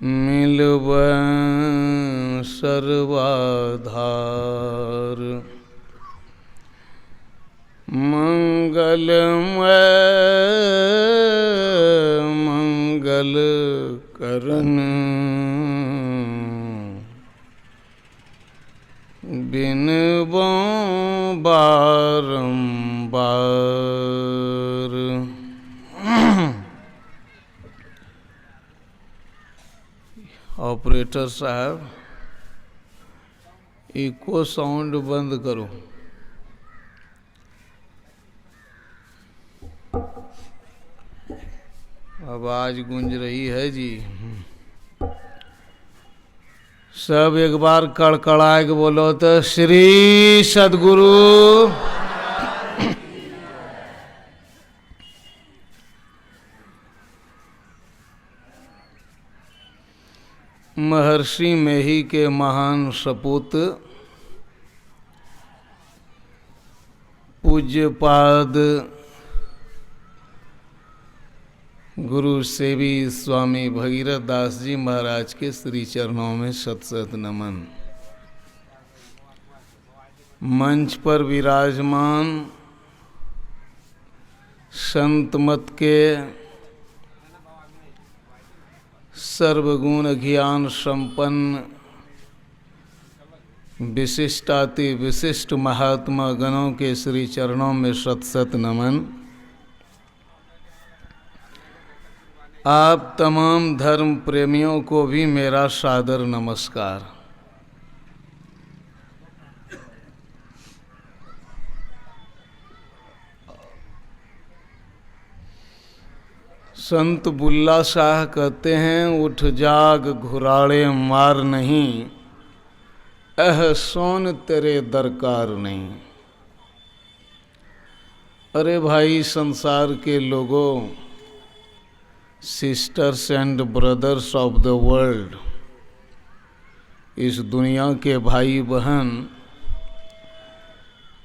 मिलवै सर्वाधार मंगलमय मंगल करन बिनबो बारंबार। ऑपरेटर साहब, इको साउंड बंद करो। आवाज गूंज रही है जी। सब एक बार कड़कड़ा के बोलो तो श्री सद्गुरु। महर्षि मेही के महान सपूत पूज्यपाद गुरु सेवी स्वामी भगीरथ दास जी महाराज के श्री चरणों में शत शत नमन। मंच पर विराजमान संत मत के सर्वगुण ज्ञान संपन्न विशिष्टाति विशिष्ट महात्मा गणों के श्री चरणों में शत शत नमन। आप तमाम धर्म प्रेमियों को भी मेरा सादर नमस्कार। संत बुल्ला शाह कहते हैं, उठ जाग घुराड़े मार नहीं, सोन तेरे दरकार नहीं। अरे भाई संसार के लोगों, sisters and brothers of the world, इस दुनिया के भाई बहन,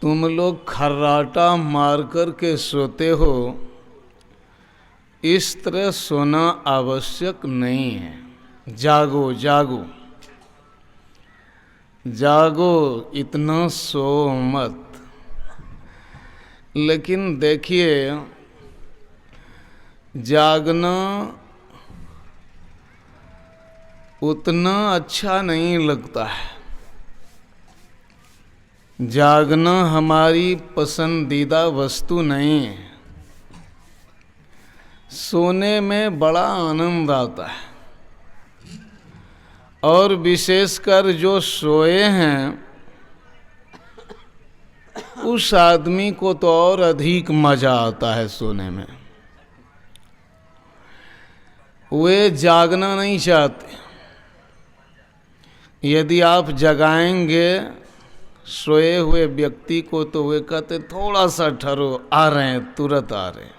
तुम लोग खर्राटा मार कर के सोते हो, इस तरह सोना आवश्यक नहीं है। जागो जागो जागो, इतना सो मत। लेकिन देखिए, जागना उतना अच्छा नहीं लगता है। जागना हमारी पसंदीदा वस्तु नहीं है। सोने में बड़ा आनंद आता है, और विशेषकर जो सोए हैं उस आदमी को तो और अधिक मजा आता है सोने में। वे जागना नहीं चाहते। यदि आप जगाएंगे सोए हुए व्यक्ति को तो वे कहते थोड़ा सा ठहरो, आ रहे हैं, तुरंत आ रहे हैं।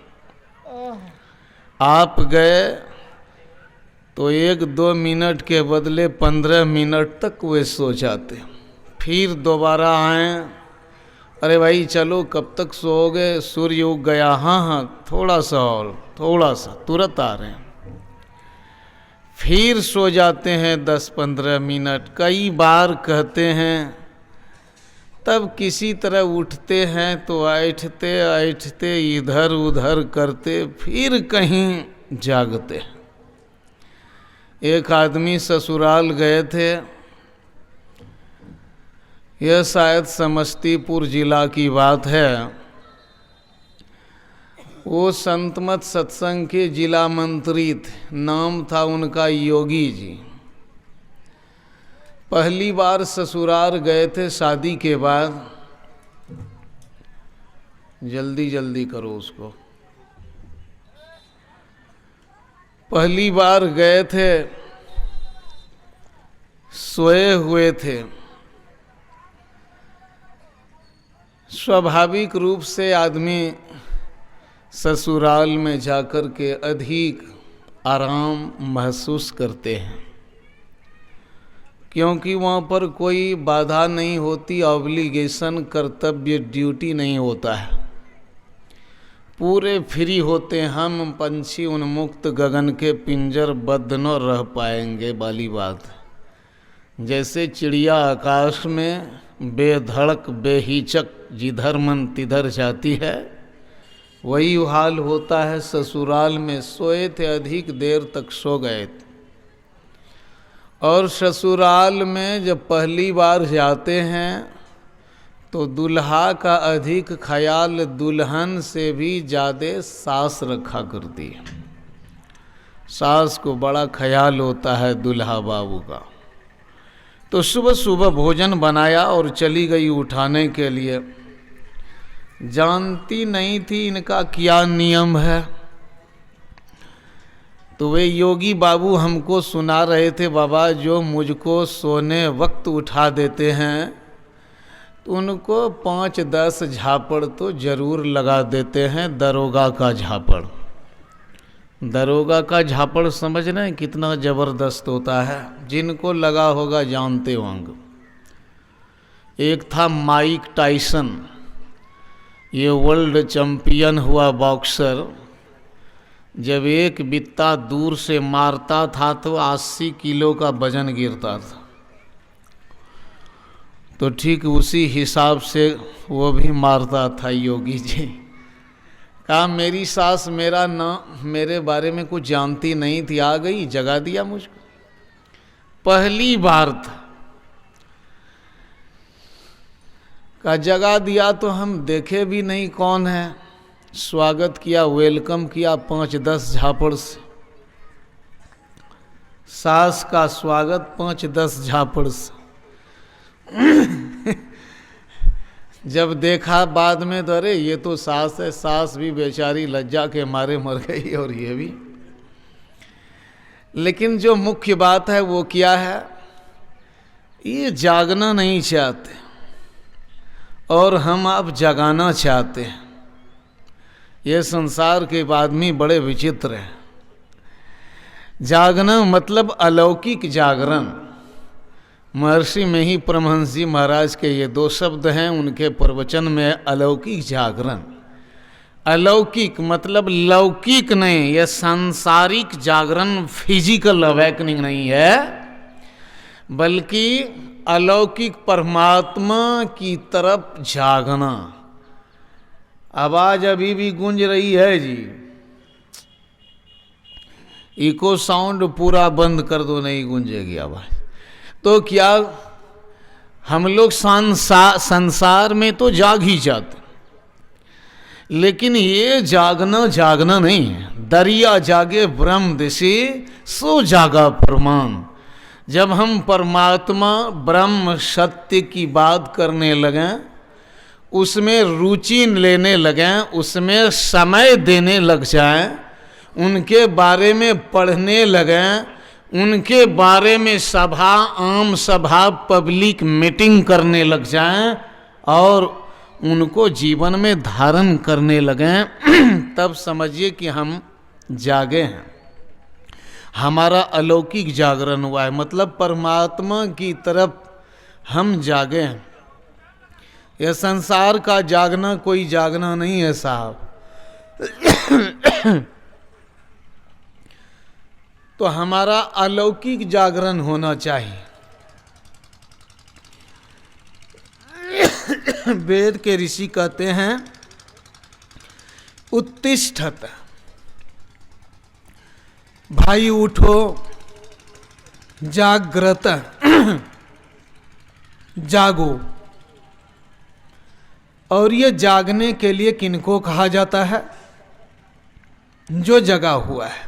आप गए तो 1-2 मिनट के बदले 15 मिनट तक वे सो जाते। फिर दोबारा आए, अरे भाई चलो, कब तक सोओगे, सूर्य उग गया। हाँ हाँ, थोड़ा सा और, थोड़ा सा, तुरंत आ रहे हैं। फिर सो जाते हैं 10-15 मिनट, कई बार कहते हैं। तब किसी तरह उठते हैं तो ऐठते ऐठते इधर उधर करते फिर कहीं जागते। एक आदमी ससुराल गए थे। यह शायद समस्तीपुर जिला की बात है। वो संतमत सत्संग के जिला मंत्री थे। नाम था उनका योगी जी। पहली बार ससुराल गए थे शादी के बाद। जल्दी जल्दी करो उसको। पहली बार गए थे, सोए हुए थे। स्वाभाविक रूप से आदमी ससुराल में जाकर के अधिक आराम महसूस करते हैं, क्योंकि वहाँ पर कोई बाधा नहीं होती, ऑब्लिगेशन, कर्तव्य, ड्यूटी नहीं होता है। पूरे फ्री होते हम पंछी उन्मुक्त गगन के पिंजर बद्ध न रह पाएंगे वाली बात। जैसे चिड़िया आकाश में बेधड़क बेहिचक जिधर मन तिधर जाती है, वही हाल होता है ससुराल में। सोए थे, अधिक देर तक सो गए थे। और ससुराल में जब पहली बार जाते हैं तो दुल्हा का अधिक ख्याल दुल्हन से भी ज़्यादा सास रखा करती है। सास को बड़ा ख्याल होता है दुल्हा बाबू का। तो सुबह सुबह भोजन बनाया और चली गई उठाने के लिए। जानती नहीं थी इनका क्या नियम है। तो वे योगी बाबू हमको सुना रहे थे, बाबा जो मुझको सोने वक्त उठा देते हैं तो उनको 5-10 झापड़ तो जरूर लगा देते हैं, दरोगा का झापड़। दरोगा का झापड़ समझ रहे हैं कितना ज़बरदस्त होता है, जिनको लगा होगा जानते होंगे। एक था माइक टाइसन, ये वर्ल्ड चैंपियन हुआ बॉक्सर। जब एक बित्ता दूर से मारता था तो 80 किलो का वजन गिरता था। तो ठीक उसी हिसाब से वो भी मारता था योगी जी। कहा मेरी सास मेरे बारे में कुछ जानती नहीं थी, आ गई जगा दिया मुझको। पहली बार था, कहा जगा दिया तो हम देखे भी नहीं कौन है। स्वागत किया, वेलकम किया 5-10 झापड़ से। सास का स्वागत 5-10 झापड़ से। जब देखा बाद में तो अरे ये तो सास है। सास भी बेचारी लज्जा के मारे मर गई और ये भी। लेकिन जो मुख्य बात है वो क्या है, ये जागना नहीं चाहते और हम अब जगाना चाहते हैं। ये संसार के आदमी बड़े विचित्र हैं। जागना मतलब अलौकिक जागरण। महर्षि में ही परमहंस जी महाराज के ये 2 शब्द हैं उनके प्रवचन में, अलौकिक जागरण। अलौकिक मतलब लौकिक नहीं, यह सांसारिक जागरण, फिजिकल अवेकनिंग नहीं है, बल्कि अलौकिक परमात्मा की तरफ जागना। आवाज अभी भी गूंज रही है जी। इको साउंड पूरा बंद कर दो, नहीं गूंजेगी आवाज। तो क्या हम लोग संसार में तो जाग ही जाते, लेकिन ये जागना नहीं है। दरिया जागे ब्रह्म दिशि सो जागा परमान। जब हम परमात्मा ब्रह्म सत्य की बात करने लगें, उसमें रुचि लेने लगें, उसमें समय देने लग जाएं, उनके बारे में पढ़ने लगें, उनके बारे में आम सभा पब्लिक मीटिंग करने लग जाएं और उनको जीवन में धारण करने लगें, तब समझिए कि हम जागे हैं। हमारा अलौकिक जागरण हुआ है, मतलब परमात्मा की तरफ हम जागे हैं। यह संसार का जागना कोई जागना नहीं है साहब। तो हमारा अलौकिक जागरण होना चाहिए। वेद के ऋषि कहते हैं उत्तिष्ठत, भाई उठो, जागृत, जागो। और ये जागने के लिए किनको कहा जाता है? जो जगा हुआ है।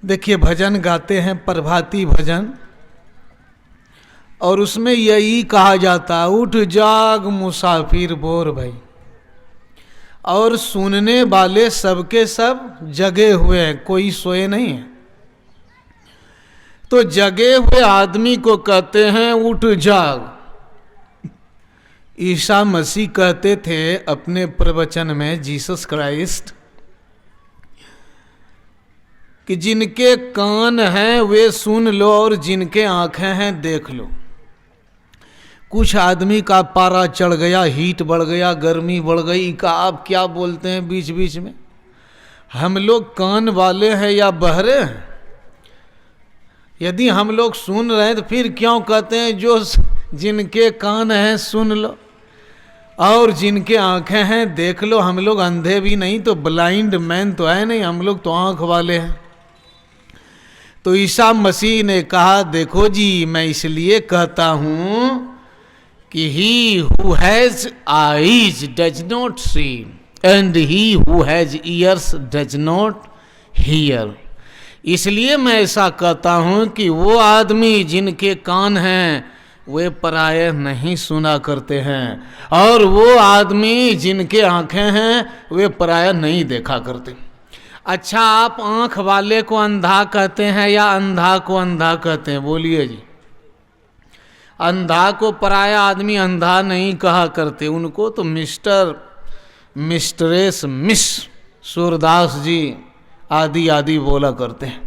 देखिए भजन गाते हैं, प्रभाती भजन, और उसमें यही कहा जाता, उठ जाग मुसाफिर बोर भाई। और सुनने वाले सबके सब जगे हुए हैं, कोई सोए नहीं है। तो जगे हुए आदमी को कहते हैं उठ जाग। ईसा मसीह कहते थे अपने प्रवचन में, जीसस क्राइस्ट, कि जिनके कान हैं वे सुन लो और जिनके आंखें हैं देख लो। कुछ आदमी का पारा चढ़ गया, हीट बढ़ गया, गर्मी बढ़ गई, का आप क्या बोलते हैं बीच बीच में? हम लोग कान वाले हैं या बहरे हैं? यदि हम लोग सुन रहे हैं तो फिर क्यों कहते हैं जो जिनके कान हैं सुन लो, और जिनके आंखें हैं देख लो? हम लोग अंधे भी नहीं तो ब्लाइंड मैन तो है नहीं, हम लोग तो आंख वाले हैं। तो ईसा मसीह ने कहा, देखो जी, मैं इसलिए कहता हूं कि he who has eyes does not see and he who has ears does not hear. इसलिए मैं ऐसा कहता हूं कि वो आदमी जिनके कान हैं वे पराये नहीं सुना करते हैं, और वो आदमी जिनके आंखें हैं वे पराया नहीं देखा करते। अच्छा, आप आंख वाले को अंधा कहते हैं या अंधा को अंधा कहते हैं? बोलिए जी। अंधा को पराया आदमी अंधा नहीं कहा करते, उनको तो मिस्टर, मिस्ट्रेस, मिस सूरदास जी आदि आदि बोला करते हैं।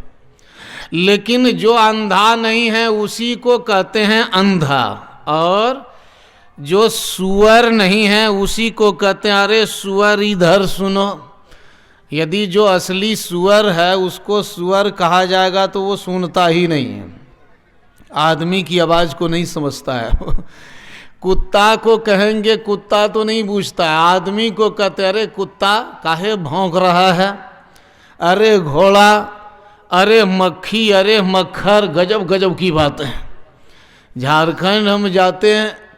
लेकिन जो अंधा नहीं है उसी को कहते हैं अंधा, और जो सुअर नहीं है उसी को कहते हैं अरे सुअर इधर सुनो। यदि जो असली सुअर है उसको सुअर कहा जाएगा तो वो सुनता ही नहीं है, आदमी की आवाज़ को नहीं समझता है। कुत्ता को कहेंगे कुत्ता तो नहीं पूछता है, आदमी को कहते अरे कुत्ता काहे भौंक रहा है, अरे घोड़ा, अरे मक्खी, अरे मक्खर। गजब गजब की बात है। झारखंड हम जाते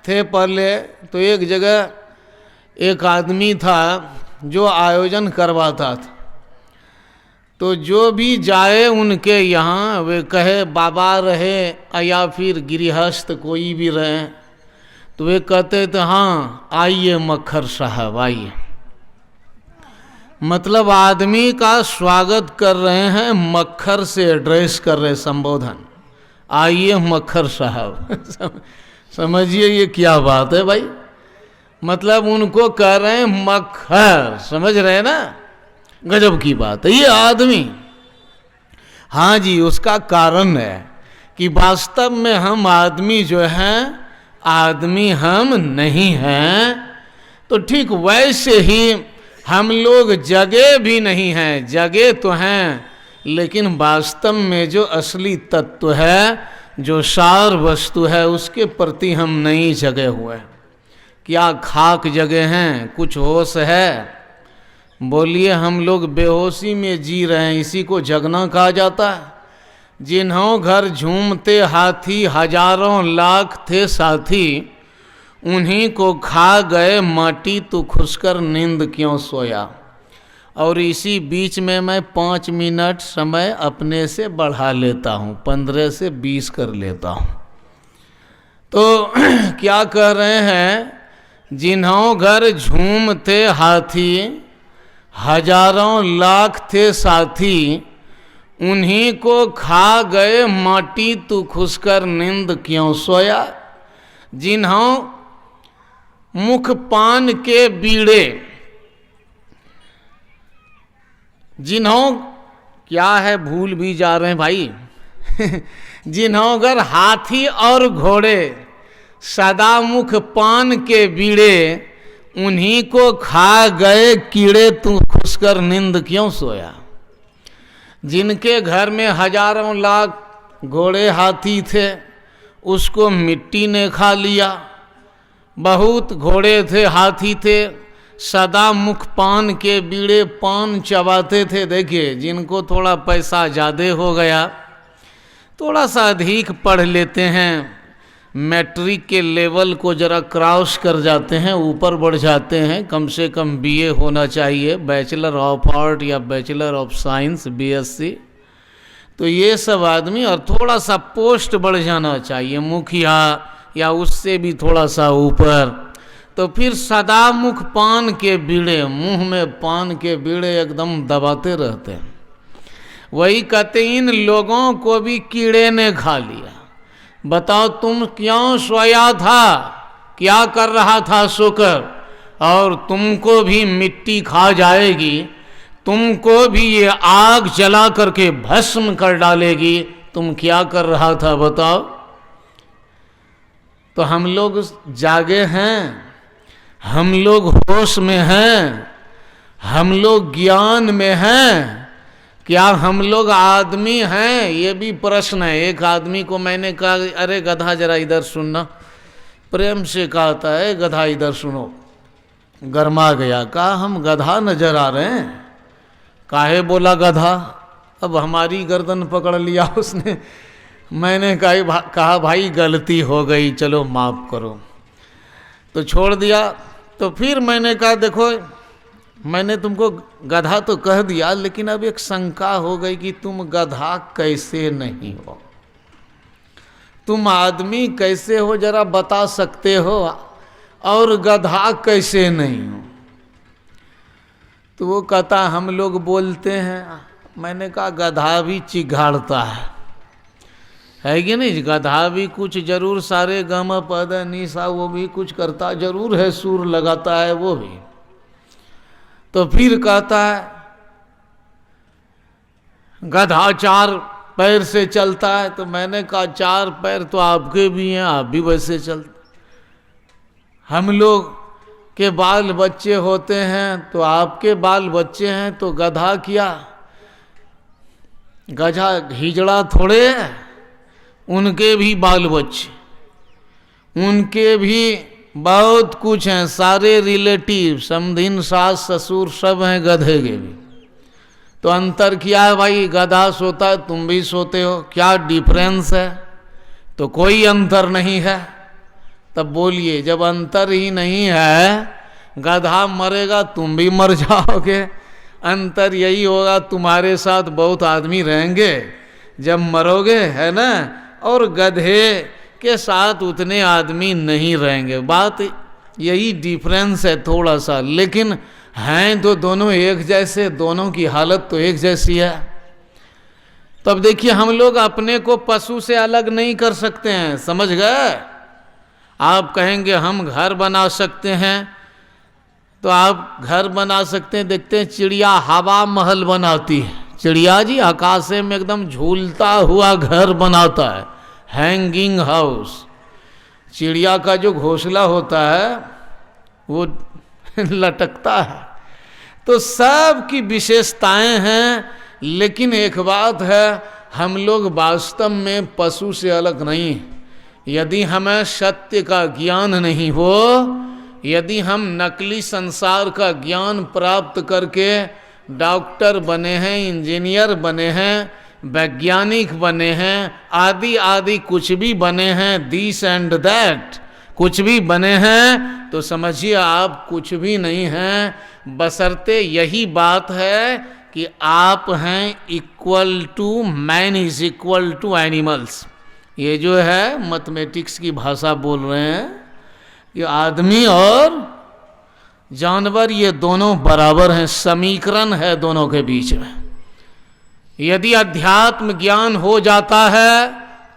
थे पहले तो एक जगह एक आदमी था जो आयोजन करवाता था, तो जो भी जाए उनके यहाँ वे कहे बाबा रहे या फिर गृहस्थ कोई भी रहे, तो वे कहते थे हाँ आइए मक्खर साहब आइए। मतलब आदमी का स्वागत कर रहे हैं, मक्खर से एड्रेस कर रहे, संबोधन, आइए मक्खर साहब। समझिए ये क्या बात है भाई, मतलब उनको कह रहे हैं मक्खर, समझ रहे हैं ना? गजब की बात है ये आदमी। हाँ जी, उसका कारण है कि वास्तव में हम आदमी जो हैं, आदमी हम नहीं हैं। तो ठीक वैसे ही हम लोग जगह भी नहीं हैं, जगह तो हैं लेकिन वास्तव में जो असली तत्व है, जो सार वस्तु है, उसके प्रति हम नहीं जगे हुए। क्या खाक जगह हैं? कुछ होश है? बोलिए, हम लोग बेहोशी में जी रहे हैं, इसी को जगना कहा जाता है। जिन्हों घर झूमते हाथी हजारों लाख थे साथी, उन्हीं को खा गए माटी तू खुशकर नींद क्यों सोया। और इसी बीच में मैं 5 मिनट समय अपने से बढ़ा लेता हूँ, 15 से 20 कर लेता हूँ। तो क्या कह रहे हैं, जिन्हों घर झूमते हाथी हजारों लाख थे साथी, उन्हीं को खा गए माटी तू खुशकर नींद क्यों सोया। जिन्हों मुख पान के बीड़े, जिन्हों क्या है भूल भी जा रहे हैं भाई। जिन्हों अगर हाथी और घोड़े सदा मुख पान के बीड़े, उन्हीं को खा गए कीड़े तू खुशकर नींद क्यों सोया। जिनके घर में हजारों लाख घोड़े हाथी थे उसको मिट्टी ने खा लिया। बहुत घोड़े थे, हाथी थे, सदा मुख पान के बीड़े पान चबाते थे। देखिए, जिनको थोड़ा पैसा ज़्यादा हो गया, थोड़ा सा अधिक पढ़ लेते हैं, मैट्रिक के लेवल को जरा क्रॉस कर जाते हैं, ऊपर बढ़ जाते हैं, कम से कम बीए होना चाहिए, बैचलर ऑफ आर्ट या बैचलर ऑफ साइंस, बीएससी। तो ये सब आदमी, और थोड़ा सा पोस्ट बढ़ जाना चाहिए, मुखिया या उससे भी थोड़ा सा ऊपर, तो फिर सदा मुख पान के बीड़े, मुंह में पान के बीड़े एकदम दबाते रहते हैं। वही कहते इन लोगों को भी कीड़े ने खा लिया। बताओ तुम क्यों सोया था, क्या कर रहा था सोकर, और तुमको भी मिट्टी खा जाएगी, तुमको भी ये आग जला करके भस्म कर डालेगी। तुम क्या कर रहा था बताओ। तो हम लोग जागे हैं, हम लोग होश में हैं, हम लोग ज्ञान में हैं, क्या हम लोग आदमी हैं? ये भी प्रश्न है। एक आदमी को मैंने कहा, अरे गधा जरा इधर सुनना, प्रेम से कहता है गधा इधर सुनो, गरमा गया, कहा हम गधा नजर आ रहे हैं। काहे बोला गधा? अब हमारी गर्दन पकड़ लिया उसने। मैंने कहा भाई गलती हो गई, चलो माफ करो, तो छोड़ दिया। तो फिर मैंने कहा देखो, मैंने तुमको गधा तो कह दिया, लेकिन अब एक शंका हो गई कि तुम गधा कैसे नहीं हो, तुम आदमी कैसे हो, जरा बता सकते हो, और गधा कैसे नहीं हो? तो वो कहता हम लोग बोलते हैं। मैंने कहा गधा भी चिघाड़ता है कि नहीं? गधा भी कुछ जरूर, सारे गम पद निशा वो भी कुछ करता जरूर है, सुर लगाता है वो भी। तो फिर कहता है गधा 4 पैर से चलता है। तो मैंने कहा 4 पैर तो आपके भी हैं, आप भी वैसे चलते। हम लोग के बाल बच्चे होते हैं तो आपके बाल बच्चे हैं, तो गधा क्या, गधा हिजड़ा थोड़े है, उनके भी बाल बच्चे, उनके भी बहुत कुछ हैं, सारे रिलेटिव, समधिन, सास ससुर सब हैं गधे के भी। तो अंतर क्या है भाई? गधा सोता है, तुम भी सोते हो, क्या डिफरेंस है? तो कोई अंतर नहीं है। तब बोलिए, जब अंतर ही नहीं है, गधा मरेगा तुम भी मर जाओगे, अंतर यही होगा तुम्हारे साथ बहुत आदमी रहेंगे जब मरोगे, है ना, और गधे के साथ उतने आदमी नहीं रहेंगे। बात यही डिफरेंस है थोड़ा सा, लेकिन हैं तो दोनों एक जैसे, दोनों की हालत तो एक जैसी है। तब देखिए, हम लोग अपने को पशु से अलग नहीं कर सकते हैं, समझ गए? आप कहेंगे हम घर बना सकते हैं, तो आप घर बना सकते हैं। देखते हैं चिड़िया हवा महल बनाती है, चिड़िया जी आकाश में एकदम झूलता हुआ घर बनाता है, हैंगिंग हाउस। चिड़िया का जो घोंसला होता है वो लटकता है। तो सब की विशेषताएं हैं, लेकिन एक बात है, हम लोग वास्तव में पशु से अलग नहीं हैं। यदि हमें सत्य का ज्ञान नहीं हो, यदि हम नकली संसार का ज्ञान प्राप्त करके डॉक्टर बने हैं, इंजीनियर बने हैं, वैज्ञानिक बने हैं, आदि आदि कुछ भी बने हैं, दिस एंड दैट कुछ भी बने हैं, तो समझिए आप कुछ भी नहीं हैं। बशर्ते यही बात है कि आप हैं equal to, man is equal to animals. ये जो है मैथमेटिक्स की भाषा बोल रहे हैं कि आदमी और जानवर ये दोनों बराबर हैं, समीकरण है दोनों के बीच में। यदि अध्यात्म ज्ञान हो जाता है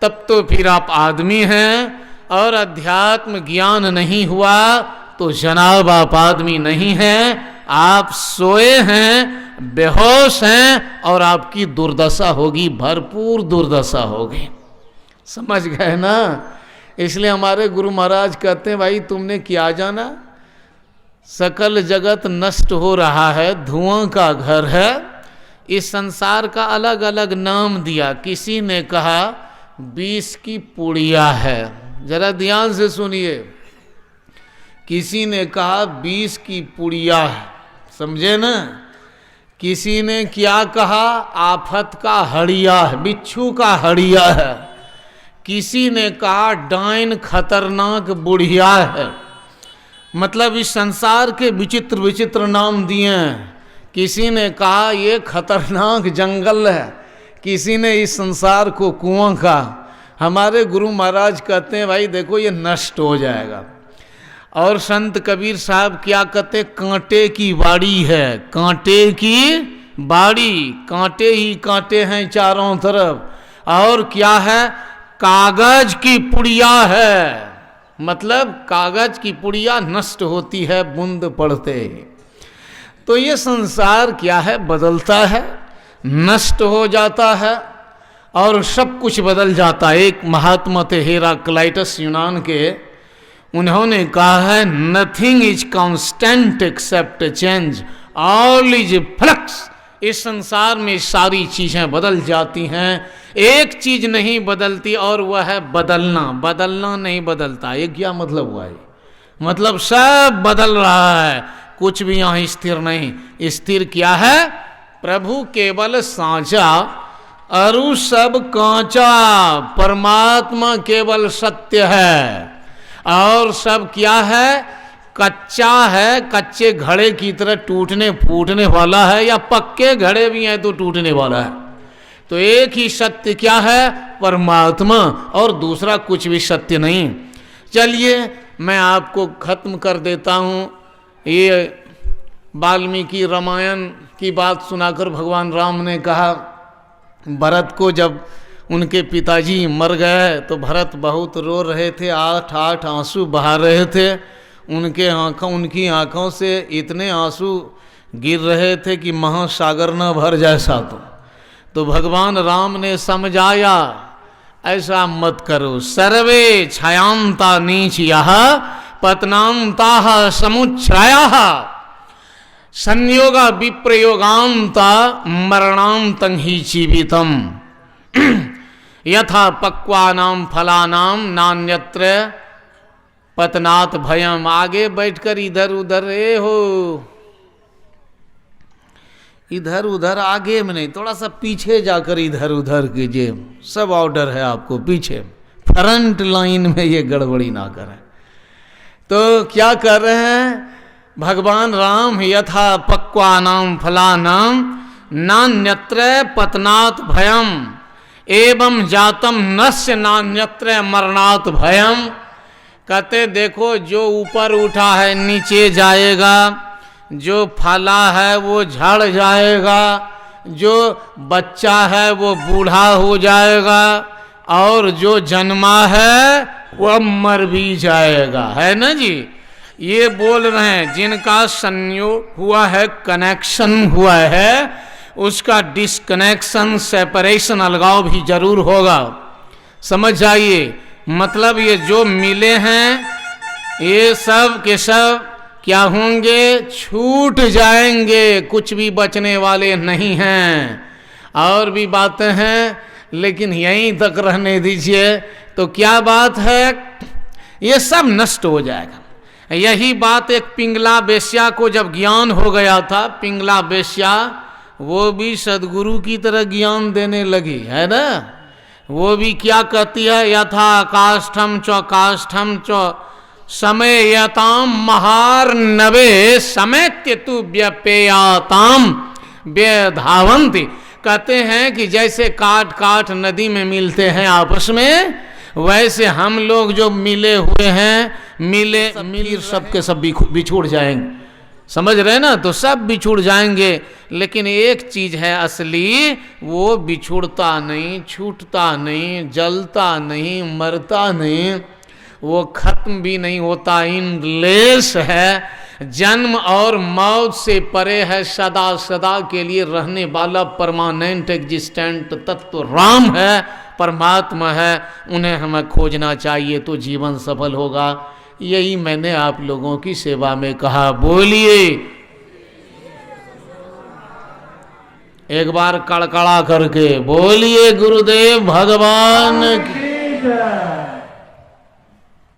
तब तो फिर आप आदमी हैं, और अध्यात्म ज्ञान नहीं हुआ तो जनाब आप आदमी नहीं हैं, आप सोए हैं, बेहोश हैं, और आपकी दुर्दशा होगी, भरपूर दुर्दशा होगी। समझ गए ना? इसलिए हमारे गुरु महाराज कहते हैं भाई तुमने क्या जाना, सकल जगत नष्ट हो रहा है, धुआं का घर है। इस संसार का अलग अलग नाम दिया। किसी ने कहा 20 की पुड़िया है, जरा ध्यान से सुनिए। किसी ने कहा 20 की पुड़िया है, समझे ना? किसी ने क्या कहा? आफत का हड़िया है, बिच्छू का हड़िया है। किसी ने कहा डाइन खतरनाक बुढ़िया है। मतलब इस संसार के विचित्र विचित्र नाम दिए हैं। किसी ने कहा ये खतरनाक जंगल है, किसी ने इस संसार को कुआं कहा। हमारे गुरु महाराज कहते हैं भाई देखो ये नष्ट हो जाएगा। और संत कबीर साहब क्या कहते? कांटे की बाड़ी है, कांटे की बाड़ी, कांटे ही कांटे हैं चारों तरफ। और क्या है? कागज की पुड़िया है, मतलब कागज की पुड़िया नष्ट होती है बूंद पड़ते ही। तो ये संसार क्या है? बदलता है, नष्ट हो जाता है। और सब कुछ बदल जाता है। एक महात्मा थे हेराक्लाइटस यूनान के, उन्होंने कहा है nothing is constant except change, all is flux. इस संसार में सारी चीजें बदल जाती हैं, एक चीज नहीं बदलती और वह है बदलना। बदलना नहीं बदलता, ये क्या मतलब हुआ है? मतलब सब बदल रहा है, कुछ भी यहां स्थिर नहीं। स्थिर क्या है? प्रभु केवल साँचा, अरु सब कांचा। परमात्मा केवल सत्य है और सब क्या है? कच्चा है, कच्चे घड़े की तरह टूटने फूटने वाला है, या पक्के घड़े भी हैं तो टूटने वाला है। तो एक ही सत्य क्या है? परमात्मा, और दूसरा कुछ भी सत्य नहीं। चलिए मैं आपको खत्म कर देता हूँ। ये वाल्मीकि रामायण की बात सुनाकर भगवान राम ने कहा, भरत को जब उनके पिताजी मर गए तो भरत बहुत रो रहे थे, 8 आंसू बहा रहे थे। उनकी आंखों से इतने आंसू गिर रहे थे कि महासागर न भर जैसा। तो भगवान राम ने समझाया, ऐसा मत करो। सर्वे छायांता नीच यह पतनांता समुच्छ्राया संयोगा विप्रयोगांता मरणांतं ही जीवितम यथा पक्वानाम फलानाम नान्यत्र पतनात् भयम। आगे बैठकर इधर उधर इधर उधर आगे में नहीं, थोड़ा सा पीछे जाकर इधर उधर कीजिए। सब ऑर्डर है आपको पीछे, फ्रंट लाइन में ये गड़बड़ी ना करें। तो क्या कर रहे हैं भगवान राम? यथा पक्वानाम फलानाम नान्यत्र पतनात् भयम एवं जातम नस्य नान्यत्र मरणात् भयम। कहते देखो, जो ऊपर उठा है नीचे जाएगा, जो फला है वो झड़ जाएगा, जो बच्चा है वो बूढ़ा हो जाएगा, और जो जन्मा है वह मर भी जाएगा, है ना जी। ये बोल रहे हैं जिनका संयोग हुआ है, कनेक्शन हुआ है, उसका डिस्कनेक्शन, सेपरेशन, अलगाव भी जरूर होगा। समझ जाइए, मतलब ये जो मिले हैं ये सब के सब क्या होंगे? छूट जाएंगे, कुछ भी बचने वाले नहीं हैं। और भी बातें हैं लेकिन यहीं तक रहने दीजिए। तो क्या बात है? ये सब नष्ट हो जाएगा। यही बात एक पिंगला बेश्या को जब ज्ञान हो गया था, पिंगला बेश्या वो भी सदगुरु की तरह ज्ञान देने लगी, है ना। वो भी क्या कहती है? यथा काष्ठम च समयताम महार्नवे समेत्य तु व्यपेयाताम व्यधावंती। कहते हैं कि जैसे काट काट नदी में मिलते हैं आपस में, वैसे हम लोग जो मिले हुए हैं, मिल सबके सब बिछुड़ जाएंगे। समझ रहे ना? तो सब बिछुड़ जाएंगे, लेकिन एक चीज है असली, वो बिछुड़ता नहीं, छूटता नहीं, जलता नहीं, मरता नहीं, वो खत्म भी नहीं होता, इनलेस है, जन्म और मौत से परे है, सदा सदा के लिए रहने वाला परमानेंट एग्जिस्टेंट तत्व राम है, परमात्मा है। उन्हें हमें खोजना चाहिए तो जीवन सफल होगा। यही मैंने आप लोगों की सेवा में कहा। बोलिए एक बार कड़कड़ा करके, बोलिए गुरुदेव भगवान की।